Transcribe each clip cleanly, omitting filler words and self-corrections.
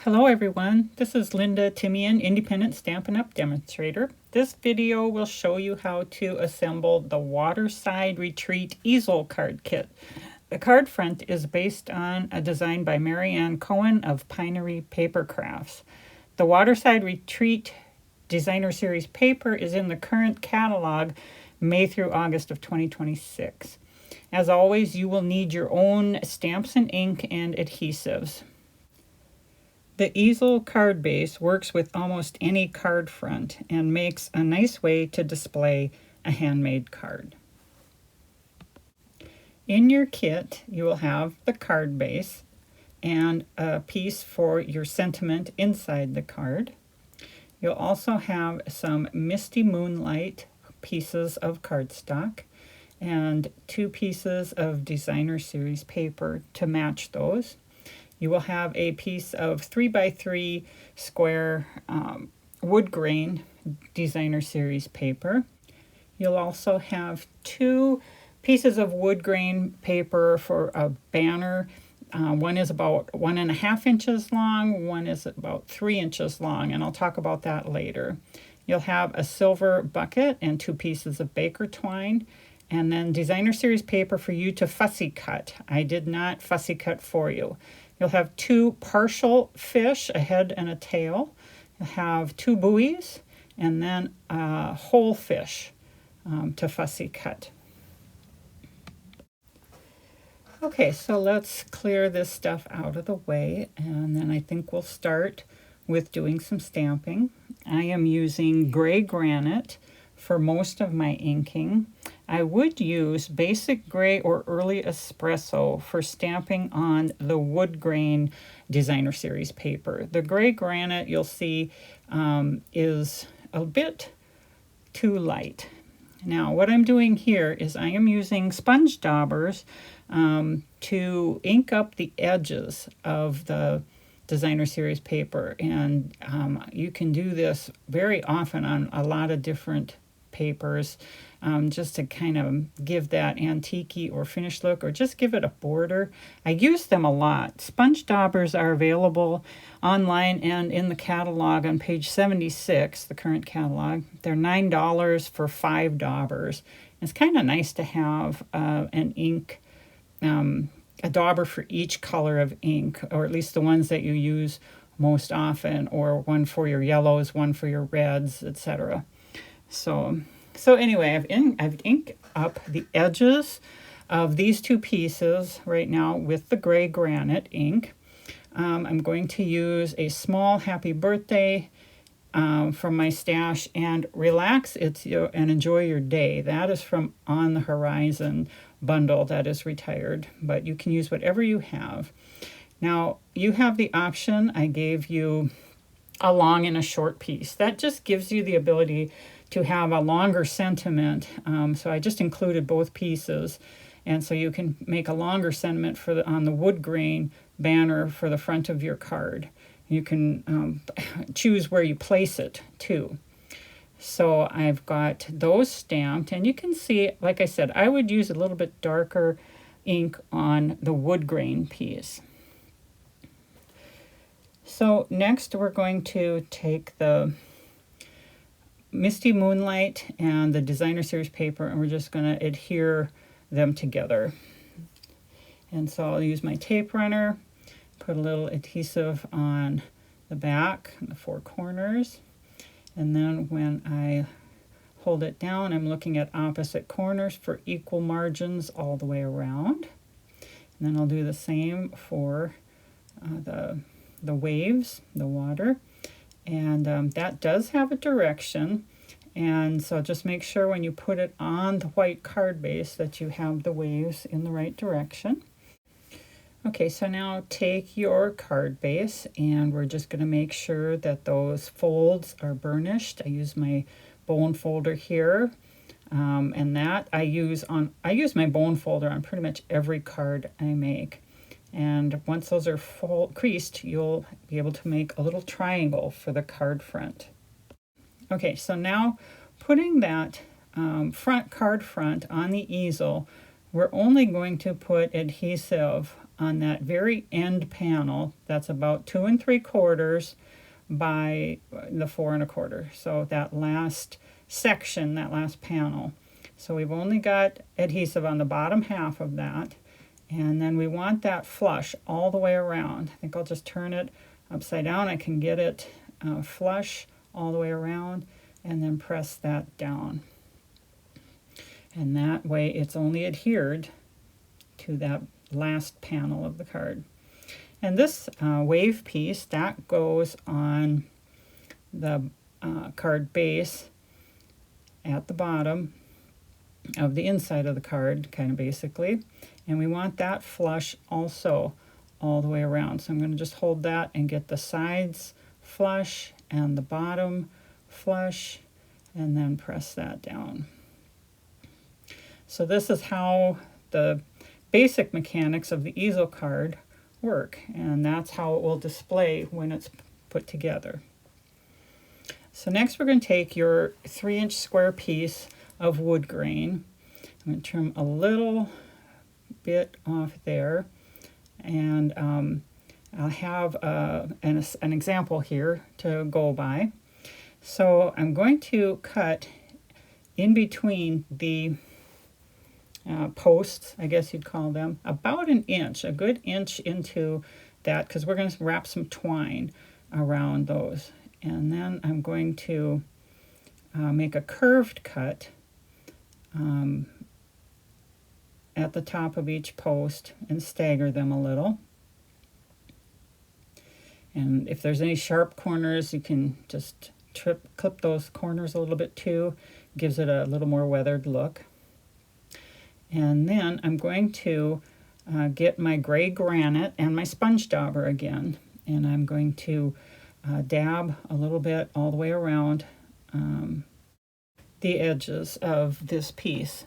Hello everyone, this is Linda Timian, Independent Stampin' Up! Demonstrator. This video will show you how to assemble the Waterside Retreat Easel card kit. The card front is based on a design by Mary Anne Cowan of Pinery Paper Crafts. The Waterside Retreat Designer Series paper is in the current catalog May through August of 2026. As always, you will need your own stamps and ink and adhesives. The easel card base works with almost any card front and makes a nice way to display a handmade card. In your kit, you will have the card base and a piece for your sentiment inside the card. You'll also have some Misty Moonlight pieces of cardstock and 2 pieces of Designer Series paper to match those. You will have a piece of 3x3 square wood grain Designer Series paper. You'll also have 2 pieces of wood grain paper for a banner. One is about 1.5 inches long, one is about 3 inches long, and I'll talk about that later. You'll have a silver bucket and 2 pieces of baker twine, and then Designer Series paper for you to fussy cut. I did not fussy cut for you. You'll have 2 partial fish, a head and a tail. You'll have 2 buoys, and then a whole fish to fussy cut. Okay, so let's clear this stuff out of the way, and then I think we'll start with doing some stamping. I am using gray granite for most of my inking. I would use basic gray or early espresso for stamping on the wood grain Designer Series paper. The gray granite, you'll see, is a bit too light. Now, what I'm doing here is I am using sponge daubers to ink up the edges of the Designer Series paper, and you can do this very often on a lot of different papers, just to kind of give that antique or finished look, or just give it a border. I use them a lot. Sponge daubers are available online and in the catalog on page 76, the current catalog. They're $9 for 5 daubers. It's kind of nice to have an ink, a dauber for each color of ink, or at least the ones that you use most often, or one for your yellows, one for your reds, etc. So anyway, I've inked up the edges of these 2 pieces right now with the gray granite ink. I'm going to use a small happy birthday from my stash and relax and enjoy your day. That is from On the Horizon bundle that is retired, but you can use whatever you have. Now, you have the option. I gave you a long and a short piece. That just gives you the ability to have a longer sentiment. So I just included both pieces, and so you can make a longer sentiment for on the wood grain banner for the front of your card. You can choose where you place it too. So I've got those stamped, and you can see, like I said, I would use a little bit darker ink on the wood grain piece. So next we're going to take the Misty Moonlight and the Designer Series paper, and we're just going to adhere them together. And so I'll use my tape runner, put a little adhesive on the back and the 4 corners, and then when I hold it down, I'm looking at opposite corners for equal margins all the way around. And then I'll do the same for the waves, the water. And that does have a direction, and so just make sure when you put it on the white card base that you have the waves in the right direction. Okay, so now take your card base, and we're just going to make sure that those folds are burnished. I use my bone folder here, and that I use my bone folder on pretty much every card I make. And once those are creased, you'll be able to make a little triangle for the card front. Okay, so now putting that card front on the easel, we're only going to put adhesive on that very end panel. That's about 2 3/4 by the 4 1/4. So that last section, that last panel. So we've only got adhesive on the bottom half of that. And then we want that flush all the way around. I think I'll just turn it upside down. I can get it flush all the way around and then press that down. And that way it's only adhered to that last panel of the card. And this wave piece, that goes on the card base at the bottom of the inside of the card, kind of basically. And we want that flush also all the way around. So I'm going to just hold that and get the sides flush and the bottom flush, and then press that down. So this is how the basic mechanics of the easel card work, and that's how it will display when it's put together. So next we're going to take your 3-inch square piece of wood grain. I'm going to trim a little bit off there, and I'll have an example here to go by. So I'm going to cut in between the posts, I guess you'd call them, about an inch, a good inch into that, because we're going to wrap some twine around those. And then I'm going to make a curved cut at the top of each post and stagger them a little. And if there's any sharp corners, you can just clip those corners a little bit too. Gives it a little more weathered look. And then I'm going to get my gray granite and my sponge dauber again, and I'm going to dab a little bit all the way around the edges of this piece.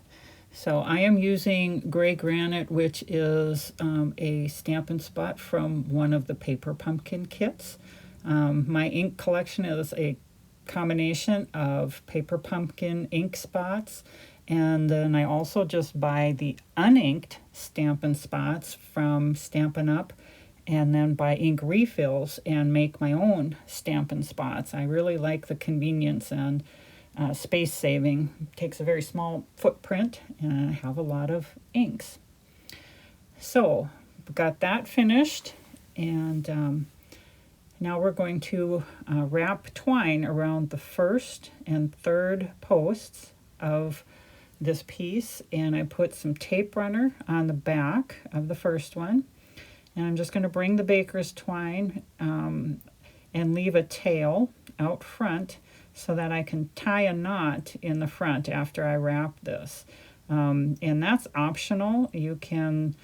So I am using gray granite, which is a Stampin' Spot from one of the Paper Pumpkin kits. My ink collection is a combination of Paper Pumpkin ink spots, and then I also just buy the uninked Stampin' Spots from Stampin' Up, and then buy ink refills and make my own Stampin' Spots. I really like the convenience and space saving. It takes a very small footprint, and I have a lot of inks. So we've got that finished, and now we're going to wrap twine around the first and third posts of this piece, and I put some tape runner on the back of the first one, and I'm just going to bring the baker's twine and leave a tail out front so that I can tie a knot in the front after I wrap this. And that's optional. You can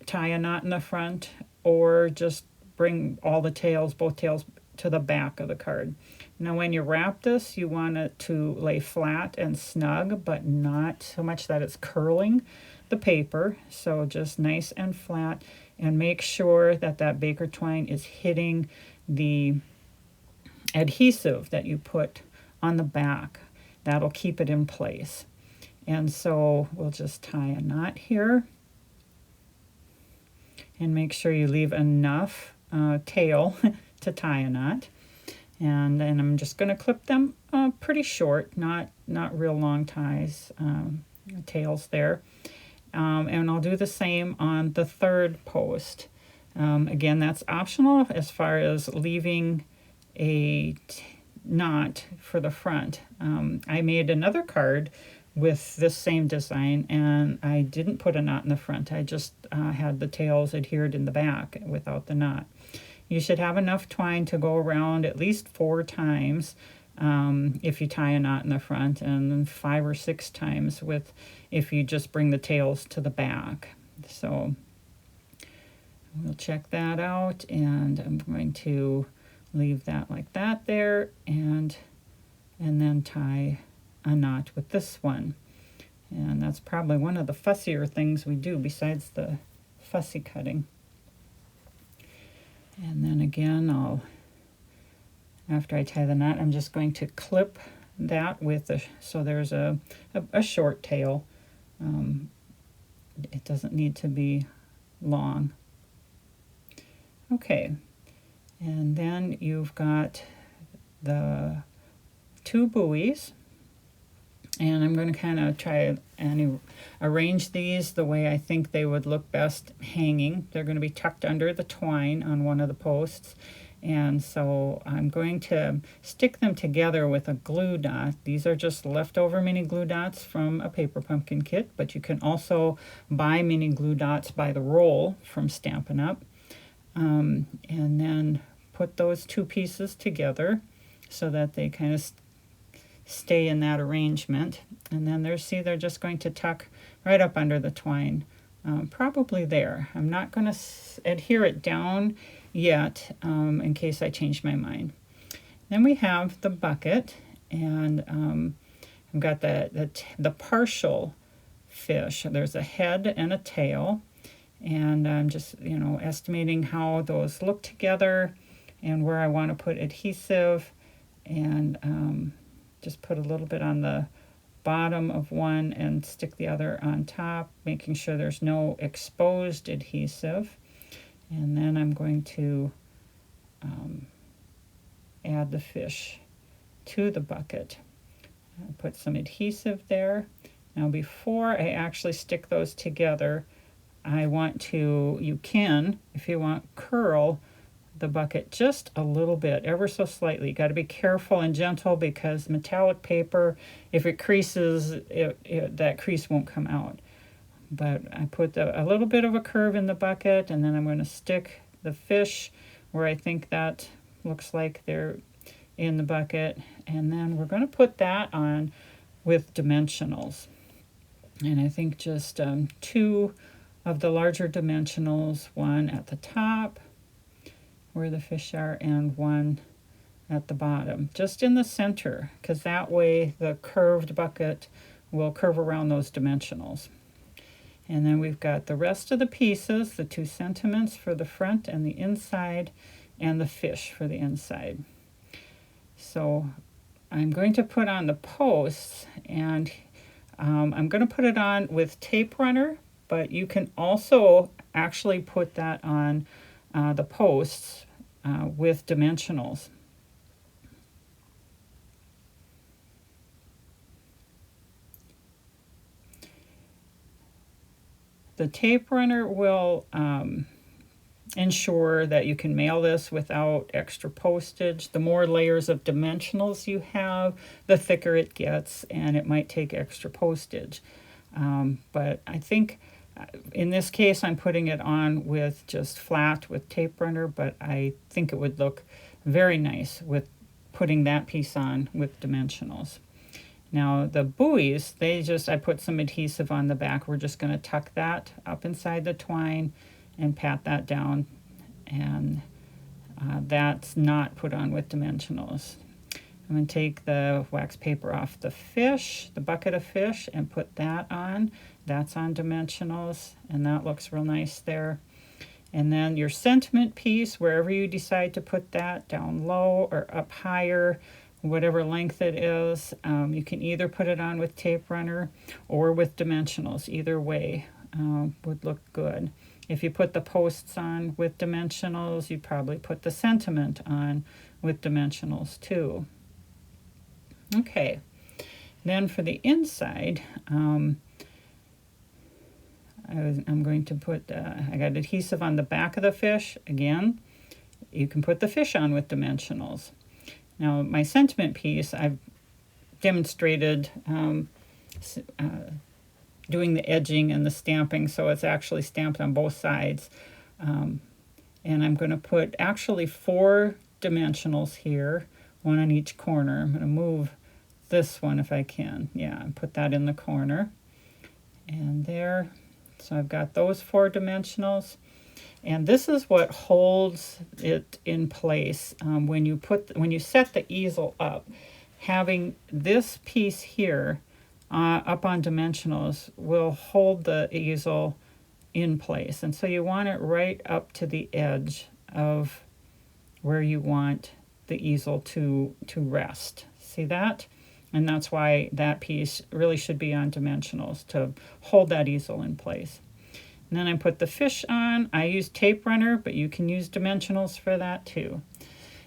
tie a knot in the front, or just bring all the tails, both tails, to the back of the card. Now when you wrap this, you want it to lay flat and snug, but not so much that it's curling the paper. So just nice and flat, and make sure that that baker twine is hitting the adhesive that you put on the back. That'll keep it in place. And so we'll just tie a knot here, and make sure you leave enough tail to tie a knot. And then I'm just going to clip them pretty short, not real long ties, tails there. And I'll do the same on the third post. Again, that's optional as far as leaving a knot for the front. I made another card with this same design, and I didn't put a knot in the front. I just had the tails adhered in the back without the knot. You should have enough twine to go around at least 4 times if you tie a knot in the front, and then 5 or 6 times if you just bring the tails to the back. So we'll check that out, and I'm going to leave that like that there, and then tie a knot with this one. And that's probably one of the fussier things we do besides the fussy cutting. And then again, after I tie the knot, I'm just going to clip that with so there's a short tail it doesn't need to be long. Okay, and then you've got the 2 buoys, and I'm going to kind of try and arrange these the way I think they would look best hanging. They're going to be tucked under the twine on one of the posts, and so I'm going to stick them together with a glue dot. These are just leftover mini glue dots from a paper pumpkin kit, but you can also buy mini glue dots by the roll from Stampin' Up. And then put those 2 pieces together so that they kind of stay in that arrangement. And then they're just going to tuck right up under the twine, probably there. I'm not going to adhere it down yet in case I change my mind. Then we have the bucket, and I've got the partial fish. There's a head and a tail, and I'm just estimating how those look together and where I want to put adhesive, and just put a little bit on the bottom of one and stick the other on top, making sure there's no exposed adhesive. And then I'm going to add the fish to the bucket. I'll put some adhesive there. Now before I actually stick those together, you can, if you want, curl the bucket just a little bit, ever so slightly. You got to be careful and gentle because metallic paper, if it creases, that crease won't come out. But I put a little bit of a curve in the bucket, and then I'm going to stick the fish where I think that looks like they're in the bucket, and then we're going to put that on with dimensionals. And I think just 2 of the larger dimensionals, one at the top where the fish are and one at the bottom, just in the center, because that way the curved bucket will curve around those dimensionals. And then we've got the rest of the pieces, the 2 sentiments for the front and the inside, and the fish for the inside. So I'm going to put on the posts, and I'm going to put it on with tape runner, but you can also actually put that on the posts with dimensionals. The tape runner will ensure that you can mail this without extra postage. The more layers of dimensionals you have, the thicker it gets, and it might take extra postage. But I think in this case I'm putting it on with just flat with tape runner, but I think it would look very nice with putting that piece on with dimensionals. Now the buoys, I put some adhesive on the back. We're just going to tuck that up inside the twine and pat that down, and that's not put on with dimensionals. I'm going to take the wax paper off the fish, the bucket of fish, and put that on. That's on dimensionals, and that looks real nice there. And then your sentiment piece, wherever you decide to put that, down low or up higher, whatever length it is, you can either put it on with tape runner or with dimensionals. Either way would look good. If you put the posts on with dimensionals, you probably put the sentiment on with dimensionals too. Okay, then for the inside, I'm going to put, I got adhesive on the back of the fish. Again, you can put the fish on with dimensionals. Now my sentiment piece, I've demonstrated doing the edging and the stamping, so it's actually stamped on both sides. And I'm going to put actually 4 dimensionals here, 1 on each corner. I'm going to move this one if I can. Yeah, and put that in the corner. And there. So I've got those 4 dimensionals. And this is what holds it in place when you set the easel up. Having this piece here up on dimensionals will hold the easel in place. And so you want it right up to the edge of where you want the easel to rest. See that? And that's why that piece really should be on dimensionals to hold that easel in place. And then I put the fish on. I use tape runner, but you can use dimensionals for that too.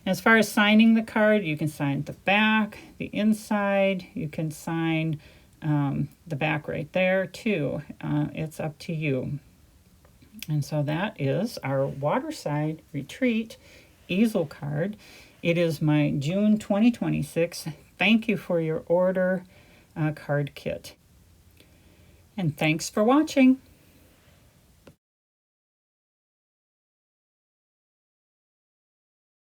As far as signing the card, you can sign the back, the inside. You can sign the back right there too. It's up to you. And so that is our Waterside Retreat easel card. It is my June 2026 thank you for your order card kit. And thanks for watching.